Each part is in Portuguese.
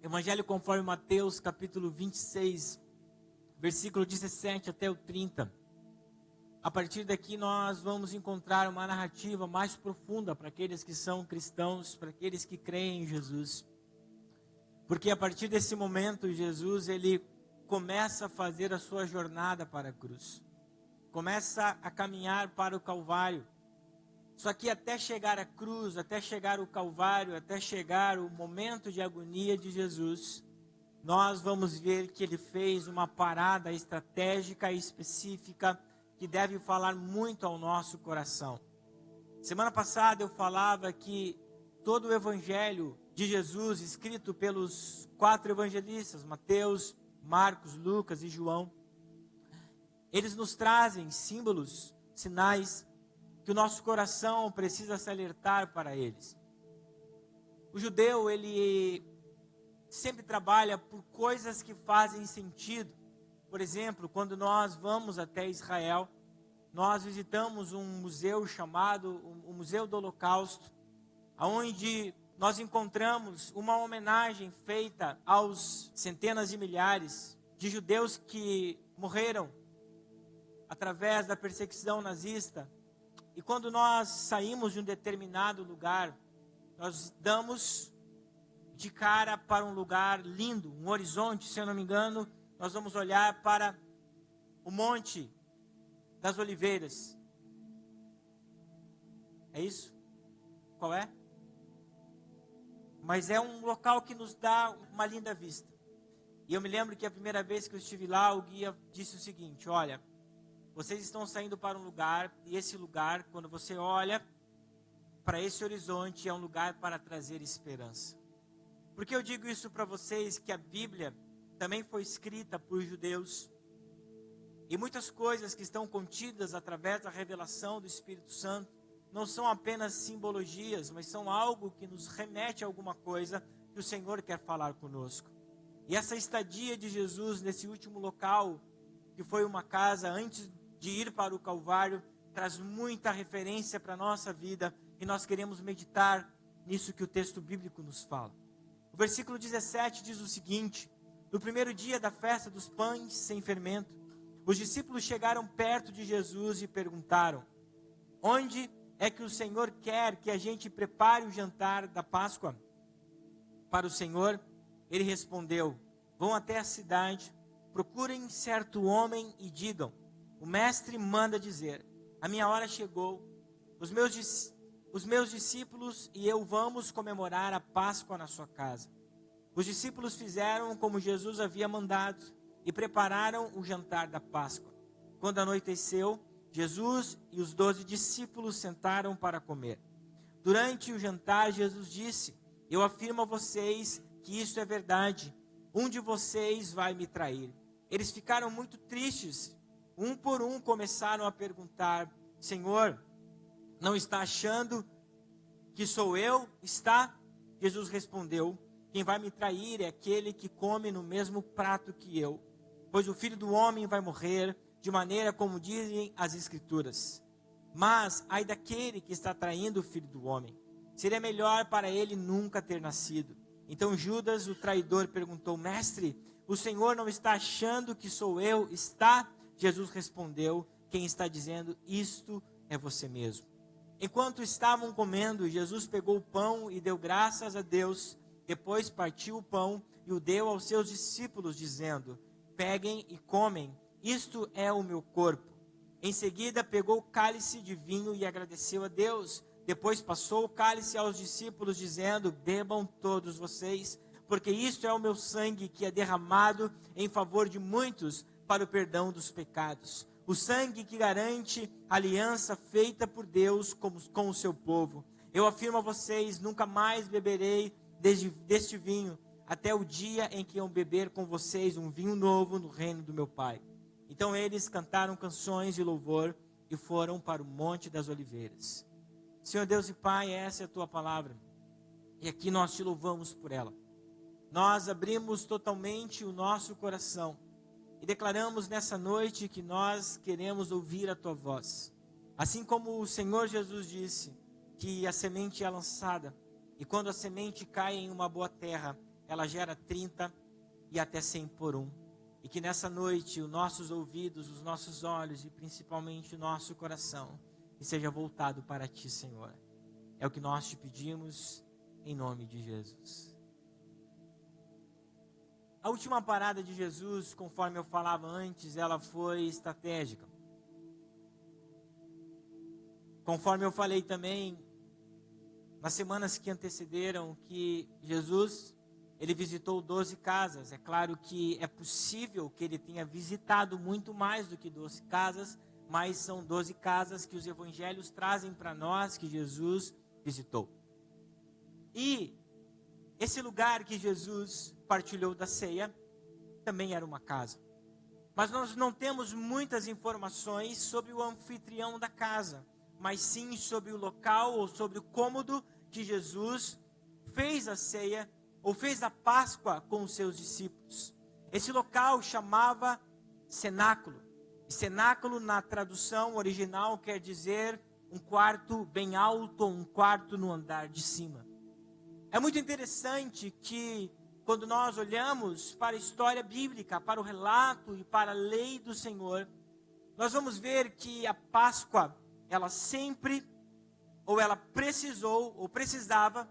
Evangelho conforme Mateus, capítulo 26, versículo 17 até o 30. A partir daqui nós vamos encontrar uma narrativa mais profunda para aqueles que são cristãos, para aqueles que creem em Jesus. Porque a partir desse momento, Jesus, ele começa a fazer a sua jornada para a cruz. Começa a caminhar para o Calvário. Só que até chegar à cruz, até chegar ao Calvário, até chegar o momento de agonia de Jesus, nós vamos ver que ele fez uma parada estratégica e específica que deve falar muito ao nosso coração. Semana passada eu falava que todo o evangelho de Jesus, escrito pelos 4 evangelistas, Mateus, Marcos, Lucas e João, eles nos trazem símbolos, sinais, que o nosso coração precisa se alertar para eles. O judeu, ele sempre trabalha por coisas que fazem sentido. Por exemplo, quando nós vamos até Israel, nós visitamos um museu chamado o Museu do Holocausto, onde nós encontramos uma homenagem feita aos centenas de milhares de judeus que morreram através da perseguição nazista. E quando nós saímos de um determinado lugar, nós damos de cara para um lugar lindo, um horizonte, se eu não me engano, nós vamos olhar para o Monte das Oliveiras. É isso? Qual é? Mas é um local que nos dá uma linda vista. E eu me lembro que a primeira vez que eu estive lá, o guia disse o seguinte: olha, vocês estão saindo para um lugar, e esse lugar, quando você olha para esse horizonte, é um lugar para trazer esperança. Por que eu digo isso para vocês? Que a Bíblia também foi escrita por judeus. E muitas coisas que estão contidas através da revelação do Espírito Santo não são apenas simbologias, mas são algo que nos remete a alguma coisa que o Senhor quer falar conosco. E essa estadia de Jesus nesse último local, que foi uma casa antes de ir para o Calvário, traz muita referência para a nossa vida, e nós queremos meditar nisso que o texto bíblico nos fala. O versículo 17 diz o seguinte: no primeiro dia da festa dos pães sem fermento, os discípulos chegaram perto de Jesus e perguntaram: onde é que o Senhor quer que a gente prepare o jantar da Páscoa para o Senhor? Ele respondeu: vão até a cidade, procurem certo homem e digam: o mestre manda dizer, a minha hora chegou, os meus discípulos e eu vamos comemorar a Páscoa na sua casa. Os discípulos fizeram como Jesus havia mandado e prepararam o jantar da Páscoa. Quando anoiteceu, Jesus e os 12 discípulos sentaram para comer. Durante o jantar, Jesus disse: eu afirmo a vocês que isso é verdade, um de vocês vai me trair. Eles ficaram muito tristes. Um por um começaram a perguntar: Senhor, não está achando que sou eu? Está? Jesus respondeu: quem vai me trair é aquele que come no mesmo prato que eu. Pois o Filho do Homem vai morrer de maneira como dizem as Escrituras. Mas ai daquele que está traindo o Filho do Homem. Seria melhor para ele nunca ter nascido. Então Judas, o traidor, perguntou: mestre, o Senhor não está achando que sou eu? Está? Jesus respondeu: quem está dizendo isto é você mesmo. Enquanto estavam comendo, Jesus pegou o pão e deu graças a Deus. Depois partiu o pão e o deu aos seus discípulos, dizendo: peguem e comem, isto é o meu corpo. Em seguida pegou o cálice de vinho e agradeceu a Deus. Depois passou o cálice aos discípulos, dizendo: bebam todos vocês, porque isto é o meu sangue que é derramado em favor de muitos para o perdão dos pecados. O sangue que garante a aliança feita por Deus com o seu povo. Eu afirmo a vocês, nunca mais beberei deste vinho, até o dia em que eu beber com vocês um vinho novo no reino do meu Pai. Então eles cantaram canções de louvor e foram para o Monte das Oliveiras. Senhor Deus e Pai, essa é a tua palavra, e aqui nós te louvamos por ela. Nós abrimos totalmente o nosso coração e declaramos nessa noite que nós queremos ouvir a tua voz. Assim como o Senhor Jesus disse que a semente é lançada, e quando a semente cai em uma boa terra, ela gera 30 e até 100 por um. E que nessa noite os nossos ouvidos, os nossos olhos e principalmente o nosso coração seja voltado para Ti, Senhor. É o que nós te pedimos em nome de Jesus. A última parada de Jesus, conforme eu falava antes, ela foi estratégica. Conforme eu falei também, nas semanas que antecederam, que Jesus, ele visitou 12 casas. É claro que é possível que ele tenha visitado muito mais do que 12 casas, mas são 12 casas que os evangelhos trazem para nós que Jesus visitou. E esse lugar que Jesus partilhou da ceia também era uma casa. Mas nós não temos muitas informações sobre o anfitrião da casa, mas sim sobre o local ou sobre o cômodo que Jesus fez a ceia ou fez a Páscoa com os seus discípulos. Esse local chamava cenáculo. E cenáculo na tradução original quer dizer um quarto bem alto, um quarto no andar de cima. É muito interessante que quando nós olhamos para a história bíblica, para o relato e para a lei do Senhor, nós vamos ver que a Páscoa, ela sempre, ou ela precisou, ou precisava,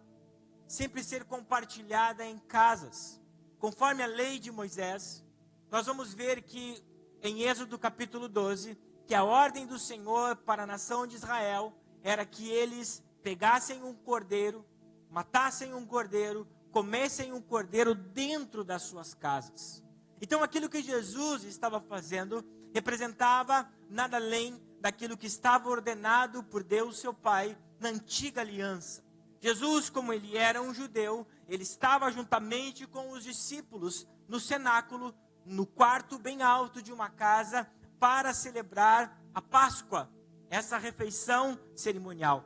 sempre ser compartilhada em casas. Conforme a lei de Moisés, nós vamos ver que em Êxodo capítulo 12, que a ordem do Senhor para a nação de Israel era que eles pegassem um cordeiro, matassem um cordeiro, comessem um cordeiro dentro das suas casas. Então aquilo que Jesus estava fazendo representava nada além daquilo que estava ordenado por Deus seu Pai na antiga aliança. Jesus, como ele era um judeu, ele estava juntamente com os discípulos no cenáculo, no quarto bem alto de uma casa, para celebrar a Páscoa, essa refeição cerimonial.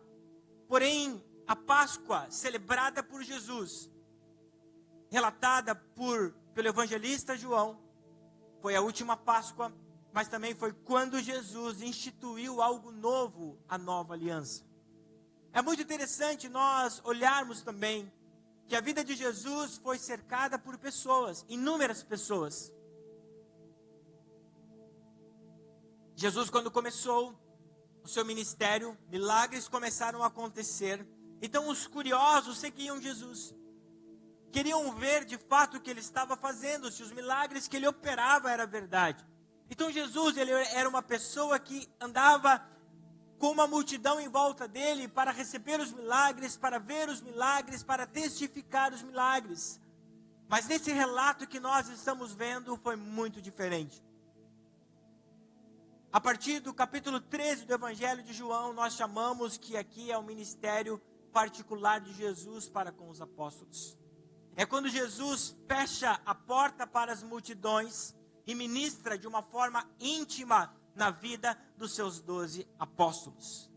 Porém, a Páscoa celebrada por Jesus, relatada pelo evangelista João, foi a última Páscoa, mas também foi quando Jesus instituiu algo novo, a nova aliança. É muito interessante nós olharmos também que a vida de Jesus foi cercada por pessoas, inúmeras pessoas. Jesus, quando começou o seu ministério, milagres começaram a acontecer. Então os curiosos seguiam Jesus. Queriam ver de fato o que ele estava fazendo, se os milagres que ele operava era verdade. Então Jesus, ele era uma pessoa que andava com uma multidão em volta dele para receber os milagres, para ver os milagres, para testificar os milagres. Mas nesse relato que nós estamos vendo foi muito diferente. A partir do capítulo 13 do Evangelho de João, nós chamamos que aqui é o ministério particular de Jesus para com os apóstolos. É quando Jesus fecha a porta para as multidões e ministra de uma forma íntima na vida dos seus 12 apóstolos.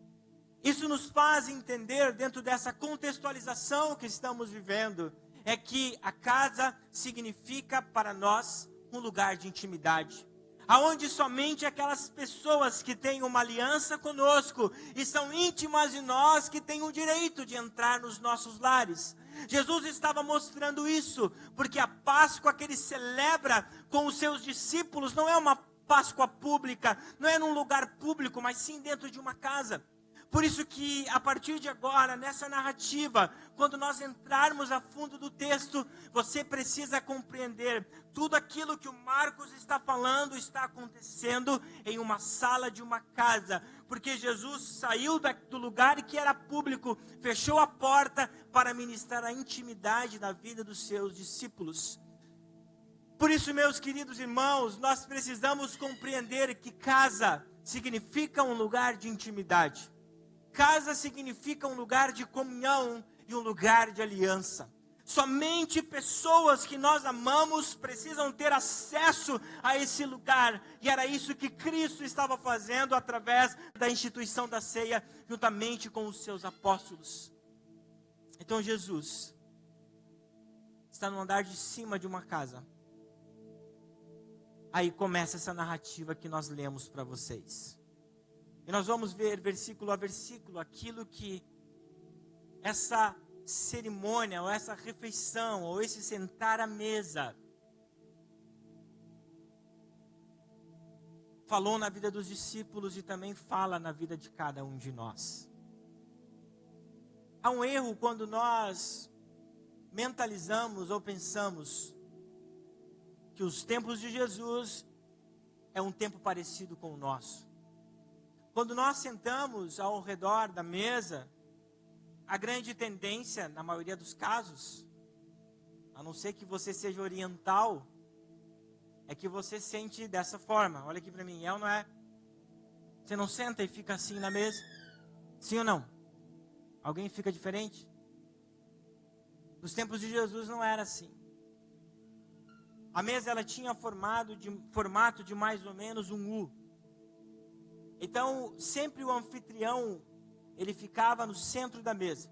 Isso nos faz entender, dentro dessa contextualização que estamos vivendo, é que a casa significa para nós um lugar de intimidade, aonde somente aquelas pessoas que têm uma aliança conosco e são íntimas de nós que têm o direito de entrar nos nossos lares. Jesus estava mostrando isso, porque a Páscoa que ele celebra com os seus discípulos não é uma Páscoa pública, não é num lugar público, mas sim dentro de uma casa. Por isso que a partir de agora, nessa narrativa, quando nós entrarmos a fundo do texto, você precisa compreender tudo aquilo que o Marcos está falando, está acontecendo em uma sala de uma casa. Porque Jesus saiu do lugar que era público, fechou a porta para ministrar a intimidade na vida dos seus discípulos. Por isso, meus queridos irmãos, nós precisamos compreender que casa significa um lugar de intimidade. Casa significa um lugar de comunhão e um lugar de aliança. Somente pessoas que nós amamos precisam ter acesso a esse lugar. E era isso que Cristo estava fazendo através da instituição da ceia, juntamente com os seus apóstolos. Então Jesus está no andar de cima de uma casa. Aí começa essa narrativa que nós lemos para vocês. E nós vamos ver versículo a versículo aquilo que essa cerimônia, ou essa refeição, ou esse sentar à mesa, falou na vida dos discípulos e também fala na vida de cada um de nós. Há um erro quando nós mentalizamos ou pensamos que os tempos de Jesus é um tempo parecido com o nosso. Quando nós sentamos ao redor da mesa, a grande tendência, na maioria dos casos, a não ser que você seja oriental, é que você sente dessa forma. Olha aqui para mim, é ou não é? Você não senta e fica assim na mesa? Sim ou não? Alguém fica diferente? Nos tempos de Jesus não era assim. A mesa ela tinha formato de mais ou menos um U. Então, sempre o anfitrião, ele ficava no centro da mesa,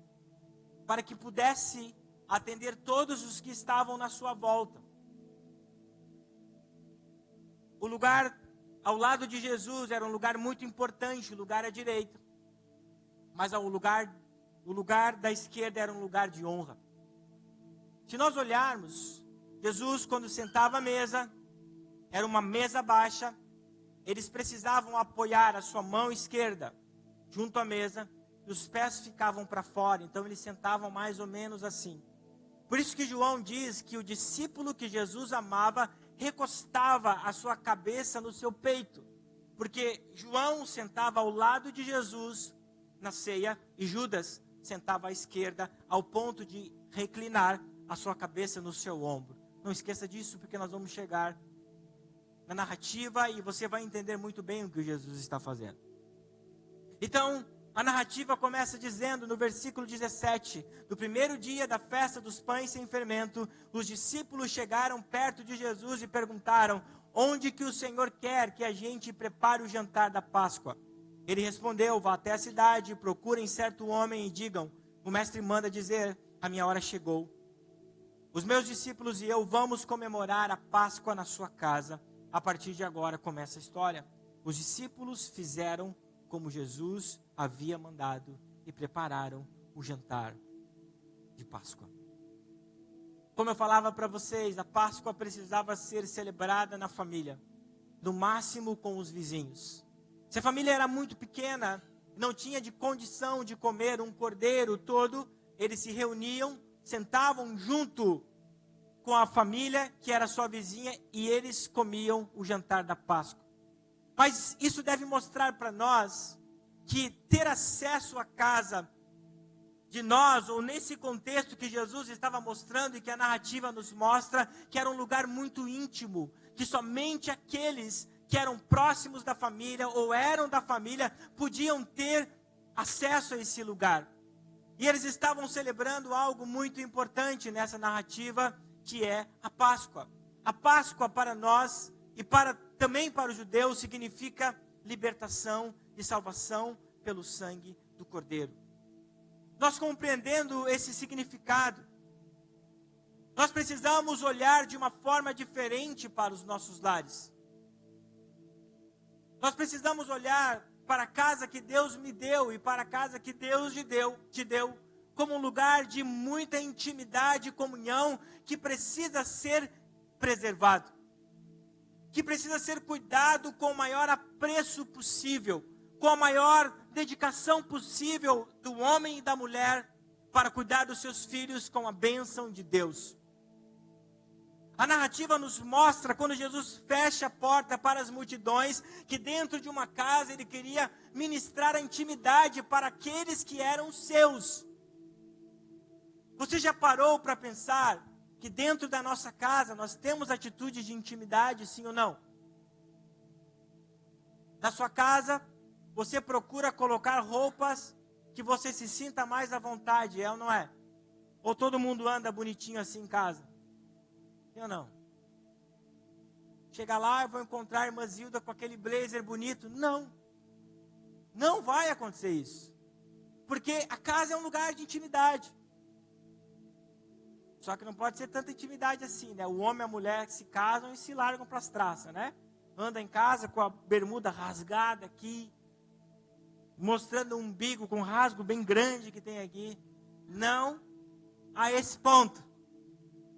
para que pudesse atender todos os que estavam na sua volta. O lugar ao lado de Jesus era um lugar muito importante, o lugar à direita. Mas o lugar da esquerda era um lugar de honra. Se nós olharmos, Jesus, quando sentava à mesa, era uma mesa baixa, eles precisavam apoiar a sua mão esquerda junto à mesa, e os pés ficavam para fora, então eles sentavam mais ou menos assim. Por isso que João diz que o discípulo que Jesus amava recostava a sua cabeça no seu peito, porque João sentava ao lado de Jesus na ceia e Judas sentava à esquerda, ao ponto de reclinar a sua cabeça no seu ombro. Não esqueça disso, porque nós vamos chegar na narrativa e você vai entender muito bem o que Jesus está fazendo. Então, a narrativa começa dizendo no versículo 17: no primeiro dia da festa dos pães sem fermento, os discípulos chegaram perto de Jesus e perguntaram: onde que o Senhor quer que a gente prepare o jantar da Páscoa? Ele respondeu: vá até a cidade, procurem certo homem e digam: o mestre manda dizer, a minha hora chegou. Os meus discípulos e eu vamos comemorar a Páscoa na sua casa. A partir de agora começa a história. Os discípulos fizeram como Jesus havia mandado e prepararam o jantar de Páscoa. Como eu falava para vocês, a Páscoa precisava ser celebrada na família, no máximo com os vizinhos. Se a família era muito pequena, não tinha de condição de comer um cordeiro todo, eles se reuniam, sentavam junto com a família, que era sua vizinha, e eles comiam o jantar da Páscoa. Mas isso deve mostrar para nós que ter acesso à casa de nós, ou nesse contexto que Jesus estava mostrando e que a narrativa nos mostra, que era um lugar muito íntimo, que somente aqueles que eram próximos da família ou eram da família podiam ter acesso a esse lugar. E eles estavam celebrando algo muito importante nessa narrativa, que é a Páscoa. A Páscoa para nós e também para os judeus significa libertação e salvação pelo sangue do Cordeiro. Nós compreendendo esse significado, nós precisamos olhar de uma forma diferente para os nossos lares. Nós precisamos olhar para a casa que Deus me deu e para a casa que Deus te deu, como um lugar de muita intimidade e comunhão que precisa ser preservado, que precisa ser cuidado com o maior apreço possível, com a maior dedicação possível do homem e da mulher para cuidar dos seus filhos com a bênção de Deus. A narrativa nos mostra quando Jesus fecha a porta para as multidões, que dentro de uma casa ele queria ministrar a intimidade para aqueles que eram seus. Você já parou para pensar que dentro da nossa casa nós temos atitude de intimidade, sim ou não? Na sua casa, você procura colocar roupas que você se sinta mais à vontade, é ou não é? Ou todo mundo anda bonitinho assim em casa? Sim ou não? Chega lá, eu vou encontrar a irmã Zilda com aquele blazer bonito. Não. Não vai acontecer isso. Porque a casa é um lugar de intimidade. Só que não pode ser tanta intimidade assim, né? O homem e a mulher se casam e se largam para as traças, né? Anda em casa com a bermuda rasgada aqui, mostrando um umbigo com um rasgo bem grande que tem aqui. Não a esse ponto.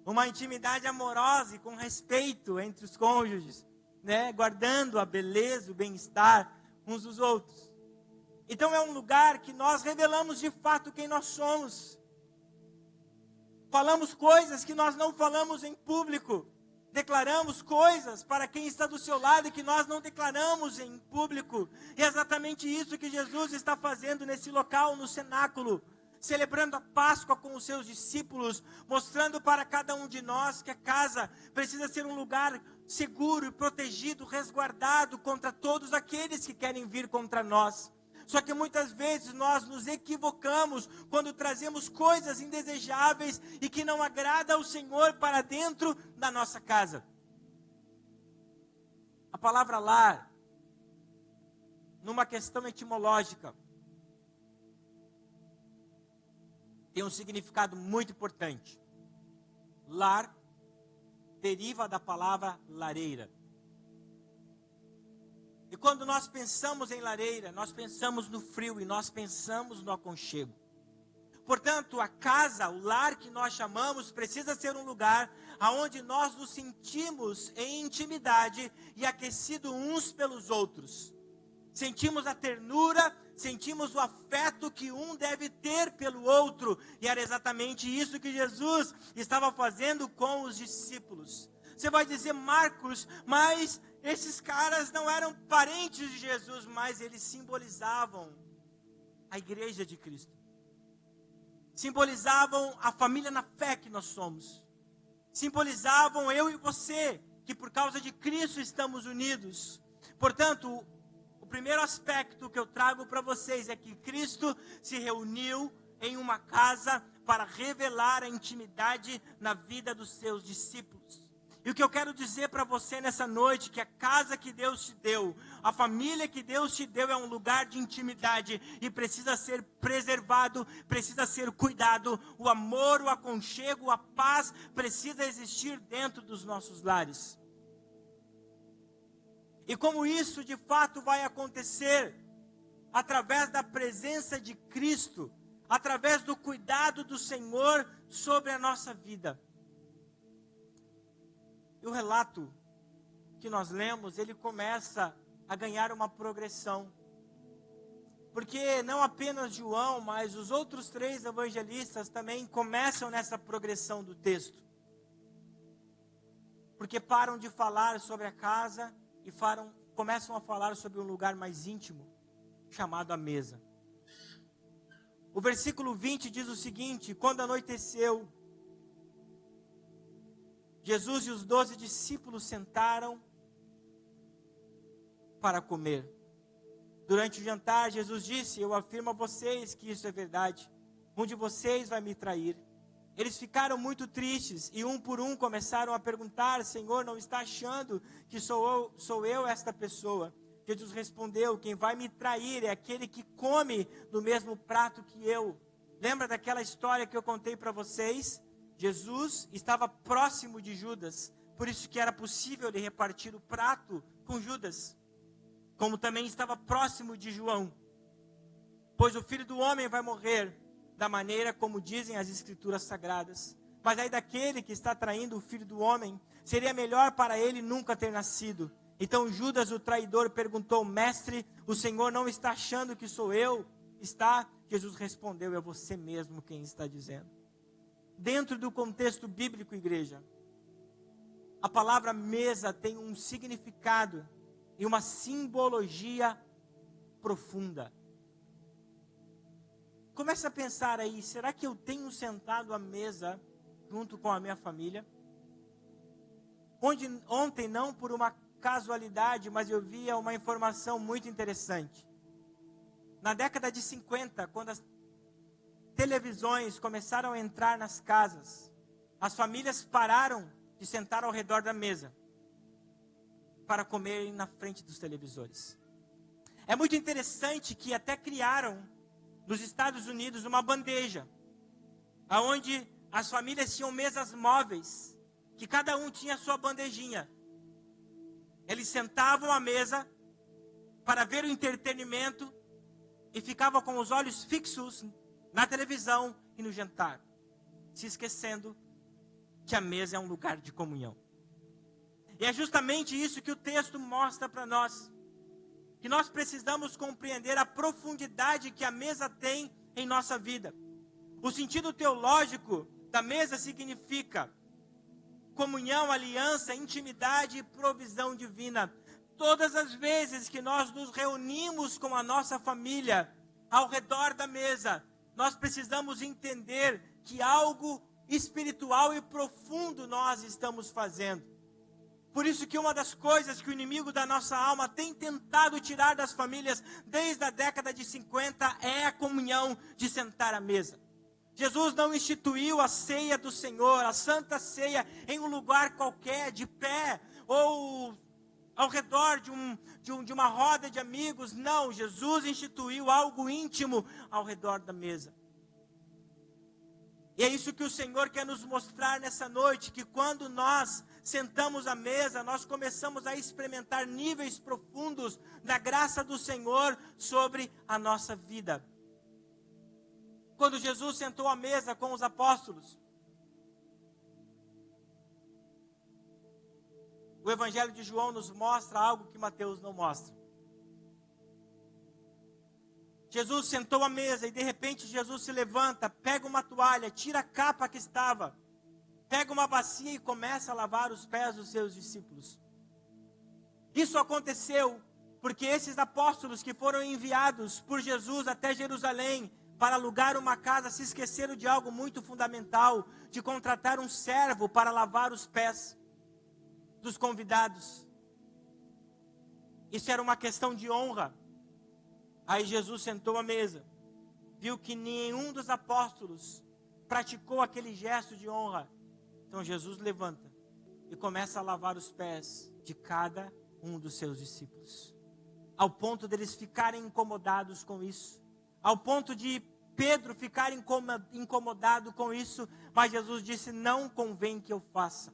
Uma intimidade amorosa e com respeito entre os cônjuges, né? Guardando a beleza, o bem-estar uns dos outros. Então é um lugar que nós revelamos de fato quem nós somos. Falamos coisas que nós não falamos em público. Declaramos coisas para quem está do seu lado que nós não declaramos em público. E é exatamente isso que Jesus está fazendo nesse local, no cenáculo. Celebrando a Páscoa com os seus discípulos, mostrando para cada um de nós que a casa precisa ser um lugar seguro e protegido, resguardado contra todos aqueles que querem vir contra nós. Só que muitas vezes nós nos equivocamos quando trazemos coisas indesejáveis e que não agrada ao Senhor para dentro da nossa casa. A palavra lar, numa questão etimológica, tem um significado muito importante. Lar deriva da palavra lareira. E quando nós pensamos em lareira, nós pensamos no frio e nós pensamos no aconchego. Portanto, a casa, o lar que nós chamamos, precisa ser um lugar onde nós nos sentimos em intimidade e aquecidos uns pelos outros. Sentimos a ternura, sentimos o afeto que um deve ter pelo outro. E era exatamente isso que Jesus estava fazendo com os discípulos. Você vai dizer, Marcos, mas esses caras não eram parentes de Jesus, mas eles simbolizavam a igreja de Cristo. Simbolizavam a família na fé que nós somos. Simbolizavam eu e você, que por causa de Cristo estamos unidos. Portanto, o primeiro aspecto que eu trago para vocês é que Cristo se reuniu em uma casa para revelar a intimidade na vida dos seus discípulos. E o que eu quero dizer para você nessa noite, que a casa que Deus te deu, a família que Deus te deu é um lugar de intimidade e precisa ser preservado, precisa ser cuidado. O amor, o aconchego, a paz precisa existir dentro dos nossos lares. E como isso de fato vai acontecer? Através da presença de Cristo, através do cuidado do Senhor sobre a nossa vida. E o relato que nós lemos, ele começa a ganhar uma progressão. Porque não apenas João, mas os outros 3 evangelistas também começam nessa progressão do texto. Porque param de falar sobre a casa e começam a falar sobre um lugar mais íntimo, chamado a mesa. O versículo 20 diz o seguinte: quando anoiteceu, Jesus e os 12 discípulos sentaram para comer. Durante o jantar, Jesus disse: eu afirmo a vocês que isso é verdade. Um de vocês vai me trair. Eles ficaram muito tristes e um por um começaram a perguntar: Senhor, não está achando que sou eu esta pessoa? Jesus respondeu: quem vai me trair é aquele que come do mesmo prato que eu. Lembra daquela história que eu contei para vocês? Jesus estava próximo de Judas, por isso que era possível ele repartir o prato com Judas, como também estava próximo de João. Pois o Filho do Homem vai morrer da maneira como dizem as Escrituras Sagradas. Mas aí daquele que está traindo o Filho do Homem, seria melhor para ele nunca ter nascido. Então Judas, o traidor, perguntou: Mestre, o Senhor não está achando que sou eu? Está? Jesus respondeu: é você mesmo quem está dizendo. Dentro do contexto bíblico, igreja, a palavra mesa tem um significado e uma simbologia profunda. Comece a pensar aí, será que eu tenho sentado à mesa junto com a minha família? Ontem, não por uma casualidade, mas eu via uma informação muito interessante. Na década de 50, quando as televisões começaram a entrar nas casas, as famílias pararam de sentar ao redor da mesa para comerem na frente dos televisores. É muito interessante que até criaram nos Estados Unidos uma bandeja, onde as famílias tinham mesas móveis, que cada um tinha a sua bandejinha. Eles sentavam à mesa para ver o entretenimento e ficavam com os olhos fixos na televisão e no jantar. se esquecendo que a mesa é um lugar de comunhão. E é justamente isso que o texto mostra para nós. Que nós precisamos compreender a profundidade que a mesa tem em nossa vida. O sentido teológico da mesa significa comunhão, aliança, intimidade e provisão divina. Todas as vezes que nós nos reunimos com a nossa família ao redor da mesa, nós precisamos entender que algo espiritual e profundo nós estamos fazendo. Por isso que uma das coisas que o inimigo da nossa alma tem tentado tirar das famílias desde a década de 50 é a comunhão de sentar à mesa. Jesus não instituiu a ceia do Senhor, a santa ceia, em um lugar qualquer, de pé, ou ao redor de uma roda de amigos. Não, Jesus instituiu algo íntimo ao redor da mesa. E é isso que o Senhor quer nos mostrar nessa noite, que quando nós sentamos à mesa, nós começamos a experimentar níveis profundos da graça do Senhor sobre a nossa vida. Quando Jesus sentou à mesa com os apóstolos, o Evangelho de João nos mostra algo que Mateus não mostra. Jesus sentou à mesa e de repente Jesus se levanta, pega uma toalha, tira a capa que estava, pega uma bacia e começa a lavar os pés dos seus discípulos. Isso aconteceu porque esses apóstolos que foram enviados por Jesus até Jerusalém para alugar uma casa se esqueceram de algo muito fundamental, de contratar um servo para lavar os pés dos convidados. Isso era uma questão de honra. Aí Jesus sentou à mesa, viu que nenhum dos apóstolos praticou aquele gesto de honra. Então Jesus levanta e começa a lavar os pés de cada um dos seus discípulos, ao ponto deles ficarem incomodados com isso, ao ponto de Pedro ficar incomodado com isso, mas Jesus disse: não convém que eu faça.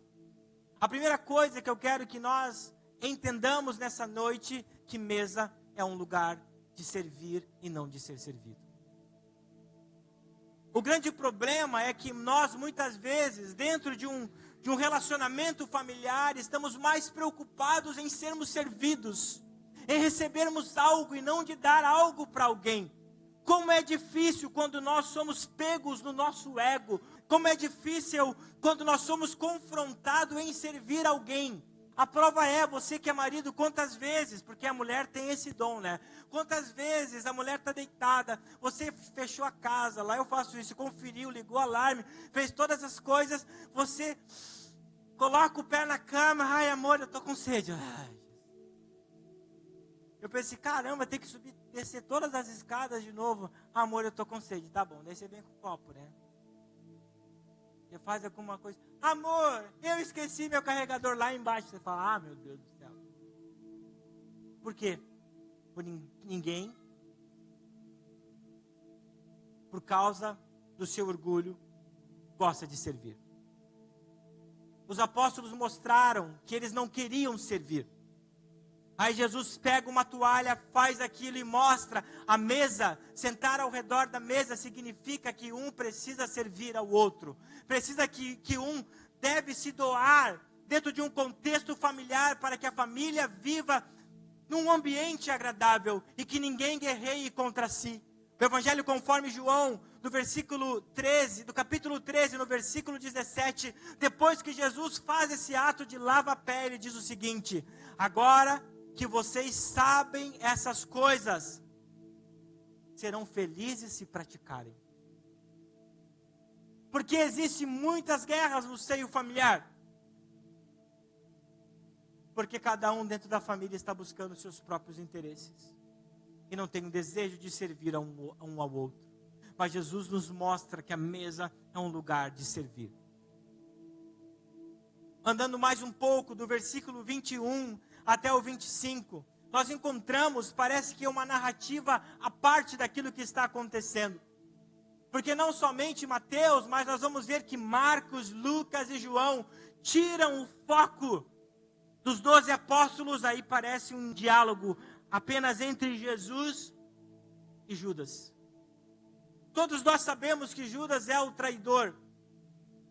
A primeira coisa que eu quero que nós entendamos nessa noite, que mesa é um lugar de servir e não de ser servido. O grande problema é que nós muitas vezes, dentro de um relacionamento familiar, estamos mais preocupados em sermos servidos, em recebermos algo e não de dar algo para alguém. Como é difícil quando nós somos pegos no nosso ego. Como é difícil quando nós somos confrontados em servir alguém. A prova é, você que é marido, quantas vezes, porque a mulher tem esse dom, né? Quantas vezes a mulher está deitada, você fechou a casa, lá eu faço isso, conferiu, ligou o alarme, fez todas as coisas, você coloca o pé na cama, ai amor, eu estou com sede. Ai. Eu pensei, caramba, tem que subir, descer todas as escadas de novo. Amor, eu estou com sede, tá bom, daí você vem com o copo, né? Você faz alguma coisa, amor, eu esqueci meu carregador lá embaixo. Você fala, ah, meu Deus do céu. Por quê? Por ninguém, por causa do seu orgulho, gosta de servir. Os apóstolos mostraram que eles não queriam servir. Aí Jesus pega uma toalha, faz aquilo e mostra a mesa. Sentar ao redor da mesa significa que um precisa servir ao outro. Precisa que um deve se doar dentro de um contexto familiar para que a família viva num ambiente agradável e que ninguém guerreie contra si. O Evangelho conforme João, do versículo 13, do capítulo 13, no versículo 17, depois que Jesus faz esse ato de lava-pé, ele diz o seguinte: agora que vocês sabem essas coisas, serão felizes se praticarem. Porque existem muitas guerras no seio familiar. Porque cada um dentro da família está buscando seus próprios interesses. E não tem um desejo de servir a um ao outro. Mas Jesus nos mostra que a mesa é um lugar de servir. Andando mais um pouco, do versículo 21 até o 25, nós encontramos, parece que uma narrativa à parte daquilo que está acontecendo. Porque não somente Mateus, mas nós vamos ver que Marcos, Lucas e João tiram o foco dos 12 apóstolos. Aí parece um diálogo apenas entre Jesus e Judas. Todos nós sabemos que Judas é o traidor.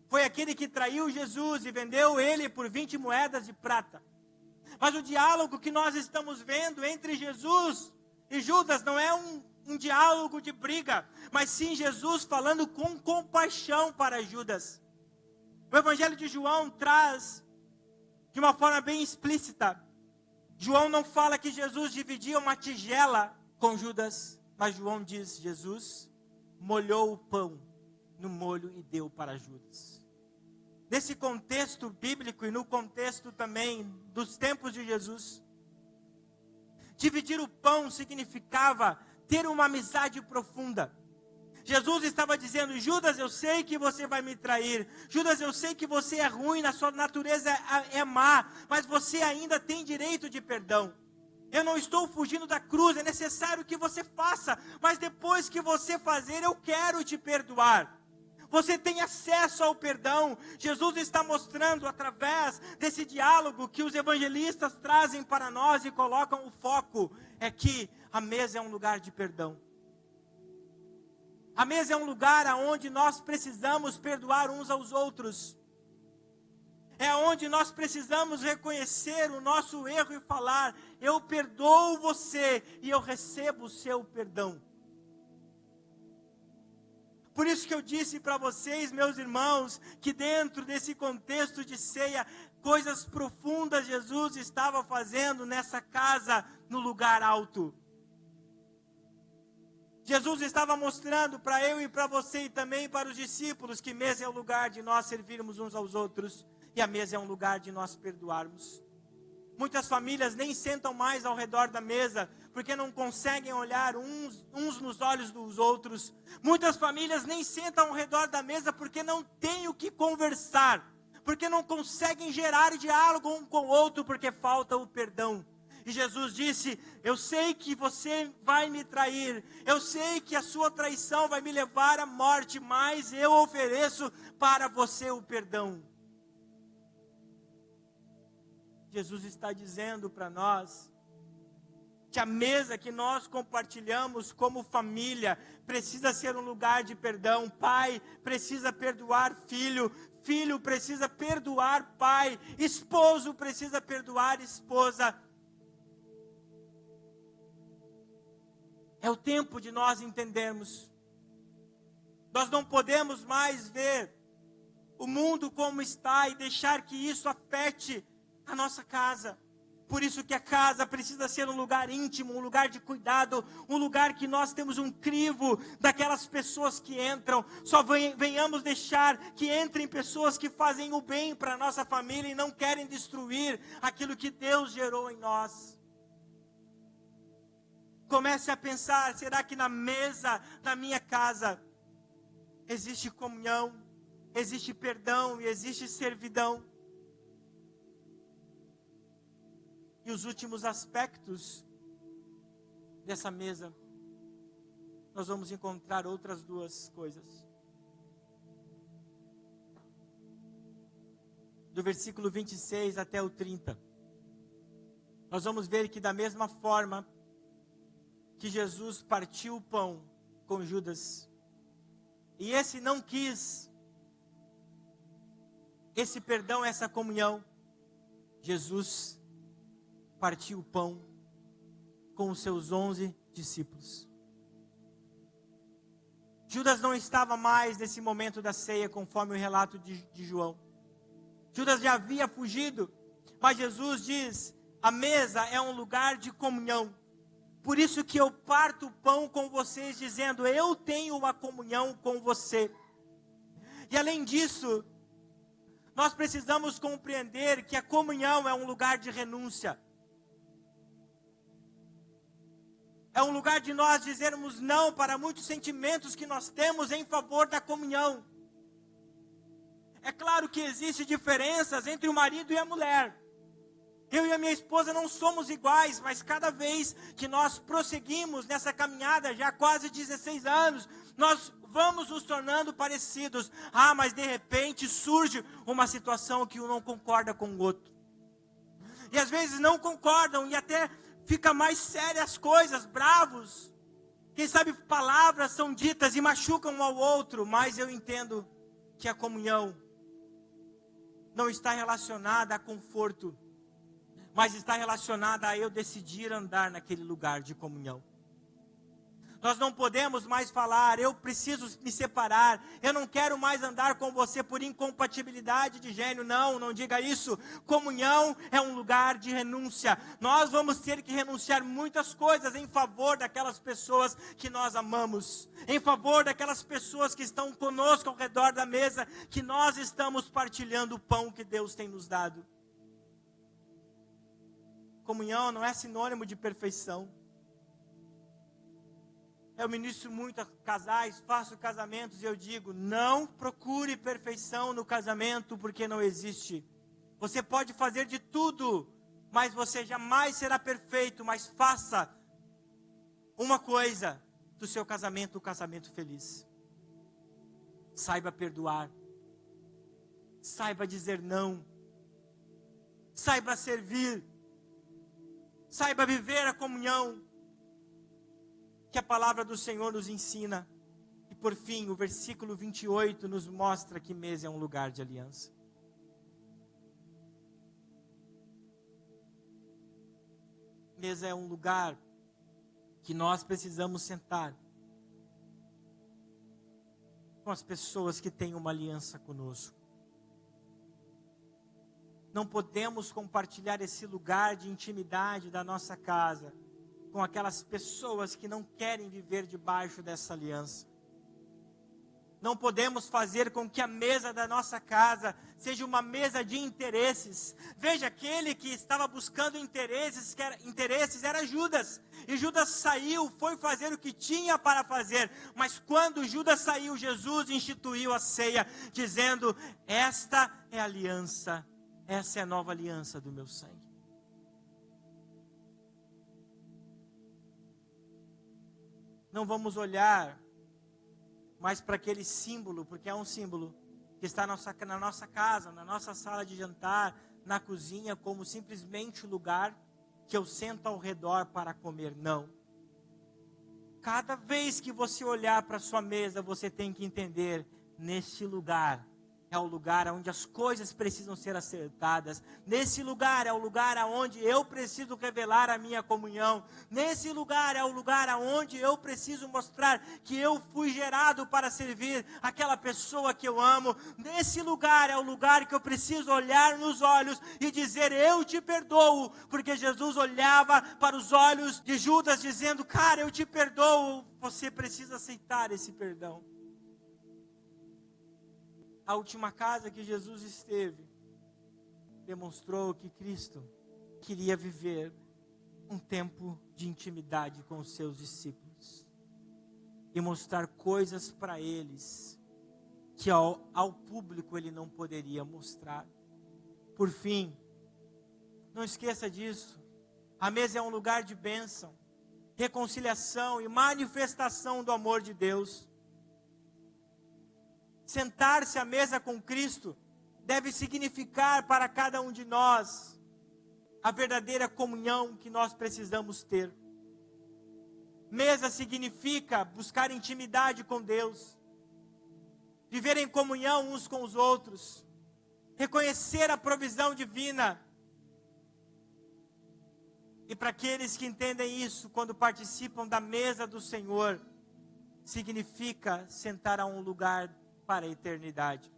foi aquele que traiu Jesus e vendeu ele por 20 moedas de prata. Mas o diálogo que nós estamos vendo entre Jesus e Judas não é um diálogo de briga, mas sim Jesus falando com compaixão para Judas. O Evangelho de João traz de uma forma bem explícita. João não fala que Jesus dividia uma tigela com Judas, mas João diz: Jesus molhou o pão no molho e deu para Judas. Nesse contexto bíblico e no contexto também dos tempos de Jesus, dividir o pão significava ter uma amizade profunda. Jesus estava dizendo: Judas, eu sei que você vai me trair. Judas, eu sei que você é ruim, na sua natureza é má, mas você ainda tem direito de perdão. Eu não estou fugindo da cruz, é necessário que você faça, mas depois que você fazer, eu quero te perdoar. Você tem acesso ao perdão. Jesus está mostrando através desse diálogo que os evangelistas trazem para nós e colocam o foco, é que a mesa é um lugar de perdão. A mesa é um lugar onde nós precisamos perdoar uns aos outros. É onde nós precisamos reconhecer o nosso erro e falar: eu perdoo você e eu recebo o seu perdão. Por isso que eu disse para vocês, meus irmãos, que dentro desse contexto de ceia, coisas profundas Jesus estava fazendo nessa casa, no lugar alto. Jesus estava mostrando para eu e para você e também para os discípulos que mesa é o lugar de nós servirmos uns aos outros e a mesa é um lugar de nós perdoarmos. Muitas famílias nem sentam mais ao redor da mesa porque não conseguem olhar uns nos olhos dos outros. Muitas famílias nem sentam ao redor da mesa porque não têm o que conversar, porque não conseguem gerar diálogo um com o outro, porque falta o perdão. E Jesus disse: eu sei que você vai me trair, eu sei que a sua traição vai me levar à morte, mas eu ofereço para você o perdão. Jesus está dizendo para nós que a mesa que nós compartilhamos como família precisa ser um lugar de perdão. Pai precisa perdoar filho, filho precisa perdoar pai, esposo precisa perdoar esposa. É o tempo de nós entendermos. Nós não podemos mais ver o mundo como está e deixar que isso afete a nossa casa. Por isso que a casa precisa ser um lugar íntimo, um lugar de cuidado, um lugar que nós temos um crivo daquelas pessoas que entram. Só venhamos deixar que entrem pessoas que fazem o bem para a nossa família e não querem destruir aquilo que Deus gerou em nós. Comece a pensar: será que na mesa da minha casa existe comunhão, existe perdão e existe servidão? E os últimos aspectos dessa mesa, nós vamos encontrar outras duas coisas. Do versículo 26 até o 30. Nós vamos ver que da mesma forma que Jesus partiu o pão com Judas, e esse não quis esse perdão, essa comunhão, Jesus partiu o pão com os seus 11 discípulos. Judas não estava mais nesse momento da ceia, conforme o relato de João. Judas já havia fugido, mas Jesus diz: a mesa é um lugar de comunhão. Por isso que eu parto o pão com vocês, dizendo: eu tenho uma comunhão com você. E além disso, nós precisamos compreender que a comunhão é um lugar de renúncia. É um lugar de nós dizermos não para muitos sentimentos que nós temos em favor da comunhão. É claro que existem diferenças entre o marido e a mulher. Eu e a minha esposa não somos iguais, mas cada vez que nós prosseguimos nessa caminhada, já há quase 16 anos, nós vamos nos tornando parecidos. Mas de repente surge uma situação que um não concorda com o outro. E às vezes não concordam e até fica mais sérias as coisas, bravos. Quem sabe palavras são ditas e machucam um ao outro, mas eu entendo que a comunhão não está relacionada a conforto, mas está relacionada a eu decidir andar naquele lugar de comunhão. Nós não podemos mais falar, eu preciso me separar, eu não quero mais andar com você por incompatibilidade de gênero. Não, não diga isso. Comunhão é um lugar de renúncia. Nós vamos ter que renunciar muitas coisas em favor daquelas pessoas que nós amamos, em favor daquelas pessoas que estão conosco ao redor da mesa, que nós estamos partilhando o pão que Deus tem nos dado. Comunhão não é sinônimo de perfeição. Eu ministro muito a casais, faço casamentos e eu digo, não procure perfeição no casamento, porque não existe. Você pode fazer de tudo, mas você jamais será perfeito, mas faça uma coisa do seu casamento, um casamento feliz. Saiba perdoar, saiba dizer não, saiba servir, saiba viver a comunhão que a palavra do Senhor nos ensina. E por fim, o versículo 28 nos mostra que mesa é um lugar de aliança. Mesa é um lugar que nós precisamos sentar com as pessoas que têm uma aliança conosco. Não podemos compartilhar esse lugar de intimidade da nossa casa com aquelas pessoas que não querem viver debaixo dessa aliança. Não podemos fazer com que a mesa da nossa casa seja uma mesa de interesses. Veja, aquele que estava buscando interesses era Judas. E Judas saiu, foi fazer o que tinha para fazer. Mas quando Judas saiu, Jesus instituiu a ceia, dizendo, esta é a aliança, essa é a nova aliança do meu sangue. Não vamos olhar mais para aquele símbolo, porque é um símbolo que está na nossa casa, na nossa sala de jantar, na cozinha, como simplesmente o lugar que eu sento ao redor para comer. Não. Cada vez que você olhar para a sua mesa, você tem que entender, neste lugar é o lugar onde as coisas precisam ser acertadas. Nesse lugar é o lugar onde eu preciso revelar a minha comunhão. Nesse lugar é o lugar onde eu preciso mostrar que eu fui gerado para servir aquela pessoa que eu amo. Nesse lugar é o lugar que eu preciso olhar nos olhos e dizer, eu te perdoo. Porque Jesus olhava para os olhos de Judas dizendo, cara, eu te perdoo. Você precisa aceitar esse perdão. A última casa que Jesus esteve demonstrou que Cristo queria viver um tempo de intimidade com os seus discípulos e mostrar coisas para eles que ao público ele não poderia mostrar. Por fim, não esqueça disso, a mesa é um lugar de bênção, reconciliação e manifestação do amor de Deus. Sentar-se à mesa com Cristo deve significar para cada um de nós a verdadeira comunhão que nós precisamos ter. Mesa significa buscar intimidade com Deus, viver em comunhão uns com os outros, reconhecer a provisão divina. E para aqueles que entendem isso, quando participam da mesa do Senhor, significa sentar a um lugar para a eternidade.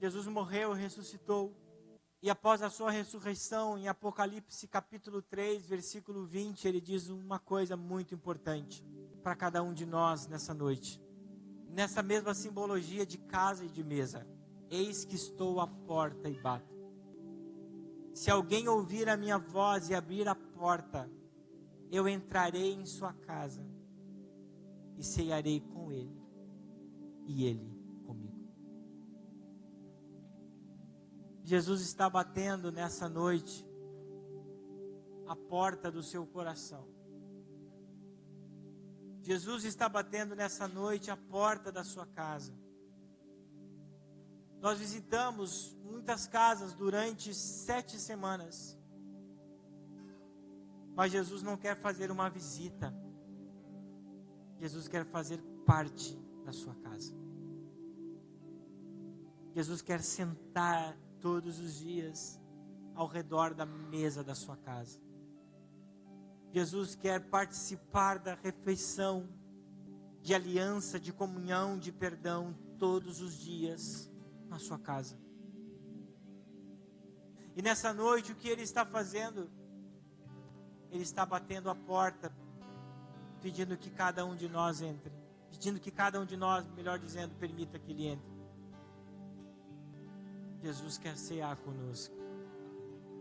Jesus morreu e ressuscitou. E após a sua ressurreição, em Apocalipse capítulo 3, versículo 20, ele diz uma coisa muito importante para cada um de nós nessa noite. Nessa mesma simbologia de casa e de mesa. Eis que estou à porta e bato. Se alguém ouvir a minha voz e abrir a porta, eu entrarei em sua casa e cearei com ele e ele comigo. Jesus está batendo nessa noite a porta do seu coração. Jesus está batendo nessa noite a porta da sua casa. Nós visitamos muitas casas durante 7 semanas. Mas Jesus não quer fazer uma visita. Jesus quer fazer parte da sua casa. Jesus quer sentar todos os dias ao redor da mesa da sua casa. Jesus quer participar da refeição, de aliança, de comunhão, de perdão, todos os dias na sua casa. E nessa noite, o que Ele está fazendo? Ele está batendo a porta, pedindo que cada um de nós entre. Pedindo que cada um de nós, melhor dizendo, permita que Ele entre. Jesus quer cear conosco.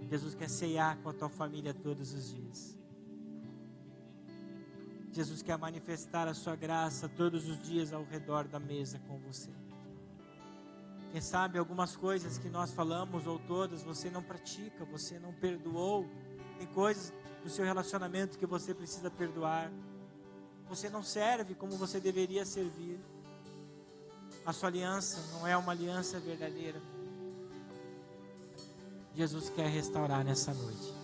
Jesus quer cear com a tua família todos os dias. Jesus quer manifestar a sua graça todos os dias ao redor da mesa com você. Quem sabe algumas coisas que nós falamos, ou todas, você não pratica, você não perdoou. Tem coisas do seu relacionamento que você precisa perdoar. Você não serve como você deveria servir. A sua aliança não é uma aliança verdadeira. Jesus quer restaurar nessa noite.